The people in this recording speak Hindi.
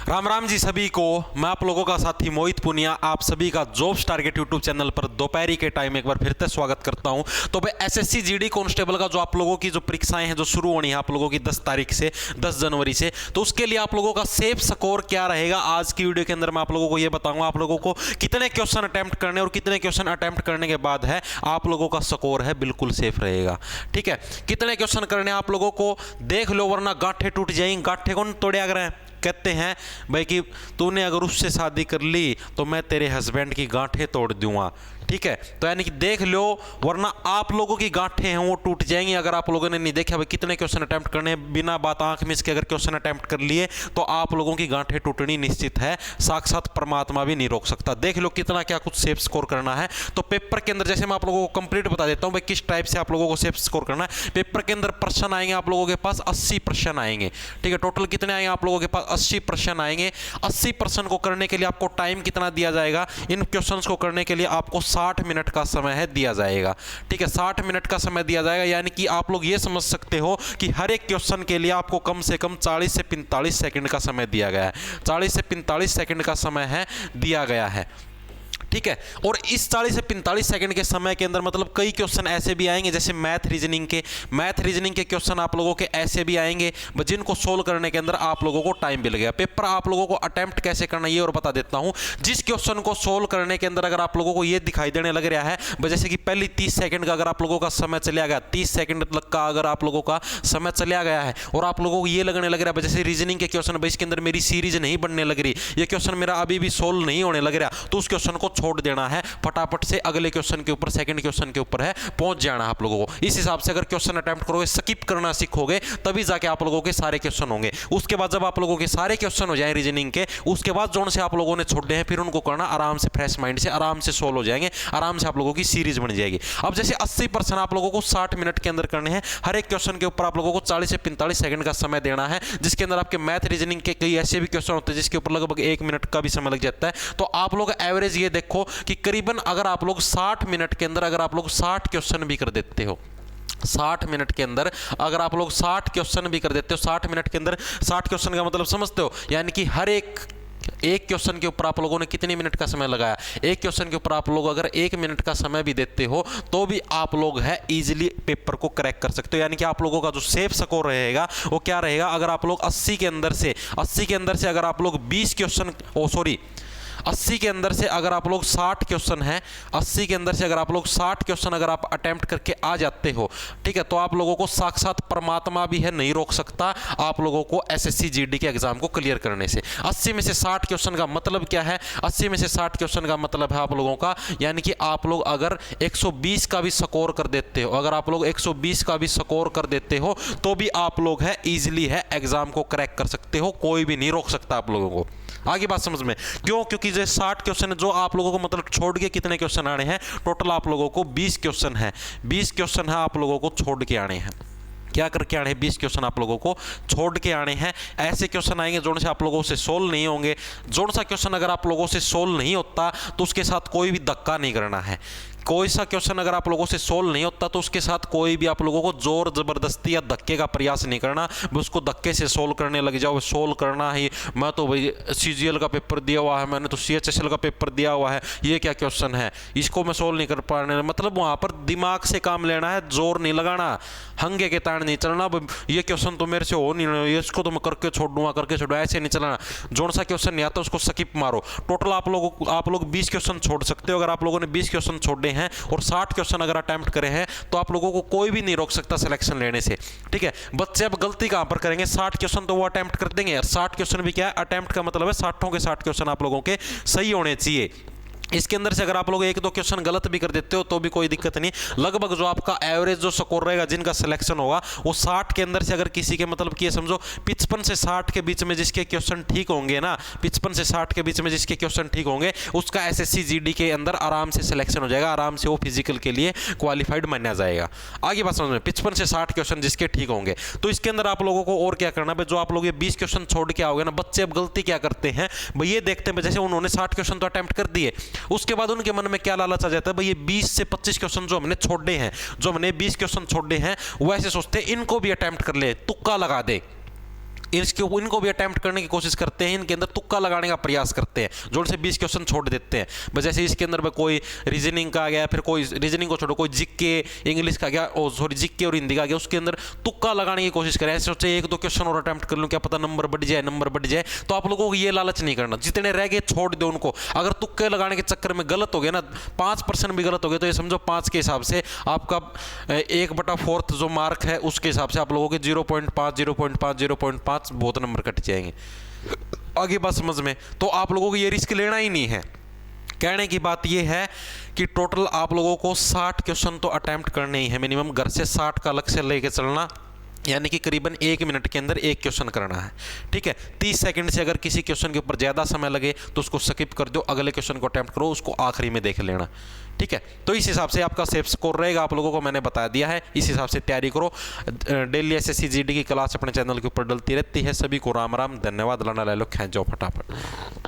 राम राम जी सभी को। मैं आप लोगों का साथी मोहित पुनिया आप सभी का जॉब्स टारगेट यूट्यूब चैनल पर दोपहरी के टाइम एक बार फिर से स्वागत करता हूं। तो भाई एसएससी जीडी कांस्टेबल का जो आप लोगों की जो परीक्षाएं हैं जो शुरू होनी है आप लोगों की 10 तारीख से 10 जनवरी से, तो उसके लिए आप लोगों का सेफ स्कोर क्या रहेगा आज की वीडियो के अंदर मैं आप लोगों को यह बताऊंगा आप लोगों को कितने क्वेश्चन अटेम्प्ट करने और कितने क्वेश्चन अटेम्प्ट करने के बाद है आप लोगों का स्कोर है बिल्कुल सेफ रहेगा। ठीक है, कितने क्वेश्चन करने आप लोगों को देख लो वरना गांठें टूट जाएंगी। गांठें कौन तोड़े अगर कहते हैं भाई कि तूने अगर उससे शादी कर ली तो मैं तेरे हस्बैंड की गांठें तोड़ दूंगा। ठीक है, तो यानी कि देख लो वरना आप लोगों की गांठें हैं वो टूट जाएंगी। अगर आप लोगों ने नहीं देखा भाई कितने क्वेश्चन अटेम्प्ट करने बिना बात आंख में इसके अगर क्वेश्चन अटेम्प्ट कर लिए तो आप लोगों की गांठें टूटनी निश्चित है, साक्षात परमात्मा भी नहीं रोक सकता। देख लो कितना क्या कुछ सेफ स्कोर करना है। तो पेपर के अंदर जैसे मैं आप लोगों को कंप्लीट बता देता हूं भाई किस टाइप से आप लोगों को सेफ स्कोर करना है। पेपर के अंदर प्रश्न आएंगे आप लोगों के पास 80 प्रश्न आएंगे। ठीक है, टोटल कितने आएंगे आप लोगों के पास 80 प्रश्न आएंगे। 80 प्रश्न को करने के लिए आपको टाइम कितना दिया जाएगा, इन क्वेश्चन को करने के लिए आपको 60 मिनट का समय है दिया जाएगा। ठीक है, 60 मिनट का समय दिया जाएगा, यानी कि आप लोग ये समझ सकते हो कि हर एक क्वेश्चन के लिए आपको कम से कम 40 से 45 सेकंड का समय दिया गया है। 40 से 45 सेकंड का समय है दिया गया है। ठीक है, और इस 40 से 45 सेकंड के समय के अंदर मतलब कई क्वेश्चन ऐसे भी आएंगे जैसे मैथ रीजनिंग के क्वेश्चन आप लोगों के ऐसे भी आएंगे जिनको सोल्व करने के अंदर आप लोगों को टाइम मिल गया। पेपर आप लोगों को अटेम्प्ट कैसे करना ये और बता देता हूं। जिस क्वेश्चन को सोल्व करने के अंदर अगर आप लोगों को ये दिखाई देने लग रहा है जैसे कि पहली 30 सेकंड का अगर आप लोगों का समय चला गया, 30 सेकंड तक का अगर आप लोगों का समय चला गया है और आप लोगों को ये लगने लग रहा है जैसे रीजनिंग के क्वेश्चन इसके अंदर मेरी सीरीज नहीं बनने लग रही, ये क्वेश्चन मेरा अभी भी सोल्व नहीं होने लग रहा, तो उस क्वेश्चन को छोड़ देना है, फटाफट से अगले क्वेश्चन के ऊपर सेकंड क्वेश्चन के ऊपर है पहुंच जाना है आप लोगों को। इस हिसाब से अगर क्वेश्चन अटेम्प्ट करोगे स्किप करना सीखोगे तभी जाके आप लोगों के सारे क्वेश्चन होंगे। उसके बाद जब आप लोगों के सारे क्वेश्चन हो जाए रीजनिंग के, उसके बाद जोन से आप लोगों ने छोड़े हैं फिर उनको करना आराम से, फ्रेश माइंड से आराम से सोल्व हो जाएंगे, आराम से आप लोगों की सीरीज बन जाएगी। अब जैसे 80% आप लोगों को 60 मिनट के अंदर करने हैं, हर एक क्वेश्चन के ऊपर आप लोगों को 40 से 45 सेकंड का समय देना है, जिसके अंदर आपके मैथ रीजनिंग के कई ऐसे भी क्वेश्चन होते हैं जिसके ऊपर लगभग 1 मिनट का भी समय लग जाता है। तो आप लोग एवरेज ये देखो कि करीबन अगर आप लोग 60 मिनट के अंदर अगर आप लोग 60 क्वेश्चन भी कर देते हो, 60 मिनट के अंदर अगर आप लोग 60 क्वेश्चन भी कर देते हो, 60 मिनट के अंदर 60 क्वेश्चन का मतलब समझते हो, यानी कि हर एक क्वेश्चन के ऊपर आप लोगों ने कितने मिनट का समय लगाया। एक क्वेश्चन के ऊपर आप लोग अगर 1 मिनट का समय भी देते हो तो भी आप लोग है इजीली पेपर को क्रैक कर सकते हो। यानी कि आप लोगों का जो सेफ स्कोर रहेगा वो क्या रहेगा, अगर आप लोग 80 के अंदर से अगर आप लोग 20 क्वेश्चन 80 के अंदर से अगर आप लोग 60 क्वेश्चन हैं, 80 के अंदर से अगर आप लोग 60 क्वेश्चन अगर आप अटेम्प्ट करके आ जाते हो, ठीक है, तो आप लोगों को साक्षात परमात्मा भी है नहीं रोक सकता आप लोगों को एसएससी जीडी के एग्जाम को क्लियर करने से। 80 में से 60 क्वेश्चन का मतलब क्या है, 80 में से 60 क्वेश्चन का मतलब है आप लोगों का, यानी कि आप लोग अगर 120 का भी स्कोर कर देते हो, अगर आप लोग 120 का भी स्कोर कर देते हो तो भी आप लोग है इजीली है एग्जाम को क्रैक कर सकते हो, कोई भी नहीं रोक सकता आप लोगों को। आगे बात समझ में क्यों, क्योंकि जो 60 क्वेश्चन है जो आप लोगों को मतलब छोड़ के कितने क्वेश्चन आने हैं, टोटल आप लोगों को 20 क्वेश्चन है, 20 क्वेश्चन है आप लोगों को छोड़ के आने हैं। क्या करके आने हैं, 20 क्वेश्चन आप लोगों को छोड़ के आने हैं। ऐसे क्वेश्चन आएंगे जोन से आप लोगों से सोल्व नहीं होंगे। जोन सा क्वेश्चन अगर आप लोगों से सोल्व नहीं होता तो उसके साथ कोई भी धक्का नहीं करना है। कोई सा क्वेश्चन अगर आप लोगों से सोल्व नहीं होता तो उसके साथ कोई भी आप लोगों को जोर जबरदस्ती या धक्के का प्रयास नहीं करना, उसको धक्के से सोल्व करने लग जाओ। सोल्व करना ही, मैं तो भाई सीजीएल का पेपर दिया हुआ है, मैंने तो सीएचएसएल का पेपर दिया हुआ है, ये क्या क्वेश्चन है, इसको मैं सोल्व नहीं कर पाने, मतलब वहां पर दिमाग से काम लेना है, जोर नहीं लगाना, हंगे के ताड़ नहीं चलना। ये क्वेश्चन तो मेरे से हो नहीं, इसको तो मैं करके छोड़ दूंगा, ऐसे नहीं चलाना। जोन सा क्वेश्चन नहीं आता उसको स्किप मारो। टोटल आप लोग 20 क्वेश्चन छोड़ सकते हो। अगर आप लोगों ने 20 क्वेश्चन छोड़े हैं और 60 क्वेश्चन अगर अटेम्प्ट करे हैं तो आप लोगों को कोई भी नहीं रोक सकता सिलेक्शन लेने से। ठीक है, बच्चे अब गलती कहां पर करेंगे, 60 क्वेश्चन तो वो अटेम्प्ट कर देंगे, 60 क्वेश्चन भी क्या है, अटेम्प्ट का मतलब है 60 के 60 क्वेश्चन आप लोगों के सही होने चाहिए। इसके अंदर से अगर आप लोग 1-2 क्वेश्चन गलत भी कर देते हो तो भी कोई दिक्कत नहीं। लगभग जो आपका एवरेज जो स्कोर रहेगा जिनका सिलेक्शन होगा वो 60 के अंदर से अगर किसी के मतलब कि समझो 55 से 60 के बीच में जिसके क्वेश्चन ठीक होंगे ना, 55 से 60 के बीच में जिसके क्वेश्चन ठीक होंगे उसका एसएससी जीडी के अंदर आराम से सिलेक्शन हो जाएगा, आराम से वो फिजिकल के लिए क्वालिफाइड माना जाएगा। आगे बात समझ में, 55 से 60 क्वेश्चन जिसके ठीक होंगे तो इसके अंदर आप लोगों को और क्या करना है, जो आप लोग ये 20 क्वेश्चन छोड़ के आओगे ना, बच्चे अब गलती क्या करते हैं भाई, ये देखते हैं जैसे उन्होंने 60 क्वेश्चन तो अटेम्प्ट कर दिए, उसके बाद उनके मन में क्या लालच आ जाता है भाई, ये 20 से 25 क्वेश्चन जो हमने छोड़े हैं, जो हमने 20 क्वेश्चन छोड़े हैं वो ऐसे सोचते हैं इनको भी अटेम्प्ट कर ले, तुक्का लगा दे, इनको भी अटेम्प्ट करने की कोशिश करते हैं, इनके अंदर तुक्का लगाने का प्रयास करते हैं, जोड़ से 20 क्वेश्चन छोड़ देते हैं। बस जैसे इसके अंदर में कोई रीजनिंग का आ गया, फिर कोई रीजनिंग को छोड़ो कोई जीके इंग्लिश का गया, सॉरी जीके और हिंदी का गया, उसके अंदर तुक्का लगाने की कोशिश करें, ऐसे सोचे 1-2 क्वेश्चन और अटेम्प्ट कर लूं, क्या पता नंबर बढ़ जाए। तो आप लोगों को ये लालच नहीं करना, जितने रह गए छोड़ दो उनको। अगर तुक्के लगाने के चक्कर में गलत हो गया ना, 5% भी गलत हो गया, तो ये समझो 5 के हिसाब से आपका 1/4 जो मार्क है उसके हिसाब से आप लोगों के 0.5 बहुत नंबर कट जाएंगे। आगे बात समझ में, तो आप लोगों को ये रिस्क लेना ही नहीं है। कहने की बात यह है कि टोटल आप लोगों को 60 क्वेश्चन तो अटेम्प्ट करने ही है मिनिमम, घर से 60 का लक्ष्य लेके चलना, यानी कि करीबन 1 मिनट के अंदर 1 क्वेश्चन करना है, ठीक है। 30 सेकंड से अगर किसी क्वेश्चन के ऊपर ज़्यादा समय लगे तो उसको स्किप कर दो, अगले क्वेश्चन को अटेम्प्ट करो, उसको आखिरी में देख लेना, ठीक है। तो इस हिसाब से आपका सेफ स्कोर रहेगा, आप लोगों को मैंने बता दिया है, इस हिसाब से तैयारी करो। डेली एसएससी जीडी की क्लास अपने चैनल के ऊपर डलती रहती है। सभी को राम राम, धन्यवाद। लाना ले लो, खींच जाओ फटाफट।